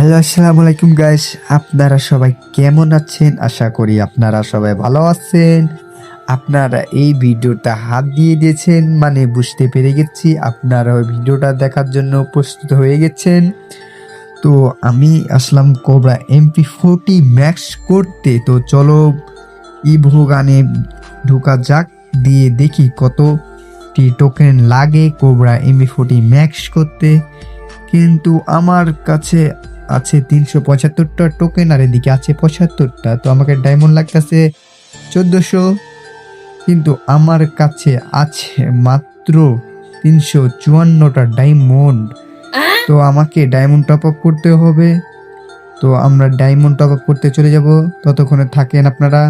Hello, আসসালামু আলাইকুম guys. আপনারা সবাই কেমন আছেন? আশা করি আপনারা সবাই ভালো আছেন। আপনারা এই ভিডিওটা হাত দিয়ে দিয়েছেন মানে বুঝতে পেরে গেছি আপনারা ওই ভিডিওটা দেখার জন্য প্রস্তুত হয়ে গেছেন। তো আমি আসলাম কোবরা MP40 ম্যাক্স করতে। তো চলো ইভো গানে ঢোকা যাক, দিয়ে দেখি কতটি টোকেন লাগে কোবরা MP40 ম্যাক্স করতে। কিন্তু আমার কাছে আছে 375টা টোকেন আর এদিকে আছে 75টা। তো আমাকে ডায়মন্ড লাগতেছে 1400, কিন্তু আমার কাছে আছে মাত্র 354টা ডায়মন্ড। তো আমাকে ডায়মন্ড টপ আপ করতে হবে। তো আমরা ডায়মন্ড টপ আপ করতে চলে যাব, ততক্ষণে থাকেন আপনারা।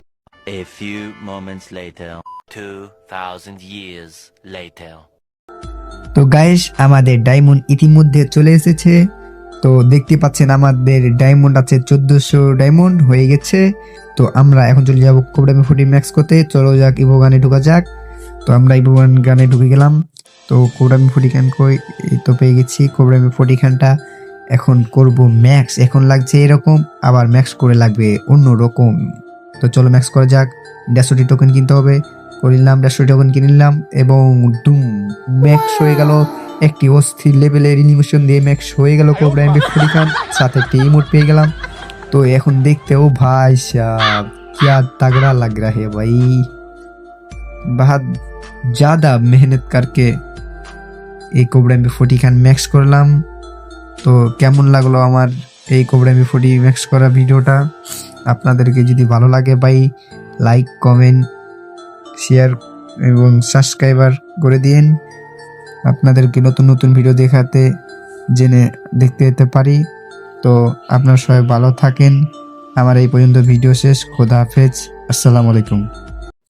A few moments later, 2000 years later. তো গাইস, আমাদের ডায়মন্ড ইতিমধ্যে চলে এসেছে। তো দেখতে পাচ্ছেন আমাদের ডায়মন্ড আছে 1400 ডায়মন্ড হয়ে গেছে। তো আমরা এখন চলে যাব কোবরা MP40 ম্যাক্স করতে। চলো যাক, ইভো গানে ঢোকা যাক। তো আমরা ইভো গানে ঢুকে গেলাম। তো কোবরা MP40 খান কই, এই তো পেয়ে গেছি কোবরা MP40 খানটা। এখন করব ম্যাক্স। এখন লাগছে এরকম, আবার ম্যাক্স করে লাগবে অন্য রকম। তো চলো ম্যাক্স করা যাক। 150 টোকেন কিনতে হবে। করিলাম, 150 টোকেন কিনলাম এবং ডুম ম্যাক্স হয়ে গেল। একটি অস্থির লেভেলের অ্যানিমেশন দিয়ে ম্যাক্স হয়ে গেল কোবরা MP40 খান, সাথে একটি ইমোট পেয়ে গেলাম। তো এখন দেখতেও ভাই সাব क्या तगड़ा लग रहा है भाई, बहुत ज़्यादा मेहनत करके এই কোবরা MP40 খান ম্যাক্স করলাম। তো কেমন লাগলো আমার এই কোবরা MP40 ম্যাক্স করা ভিডিওটা? আপনাদেরকে যদি ভালো লাগে ভাই, লাইক, কমেন্ট, শেয়ার এবং সাবস্ক্রাইবার করে দিন। আপনাদেরকে নতুন নতুন ভিডিও দেখাতে দেখতে যেতে পারি। তো আপনারা সবাই ভালো থাকেন। আমার এই পর্যন্ত ভিডিও শেষ। খোদা হাফেজ, আসসালামু আলাইকুম।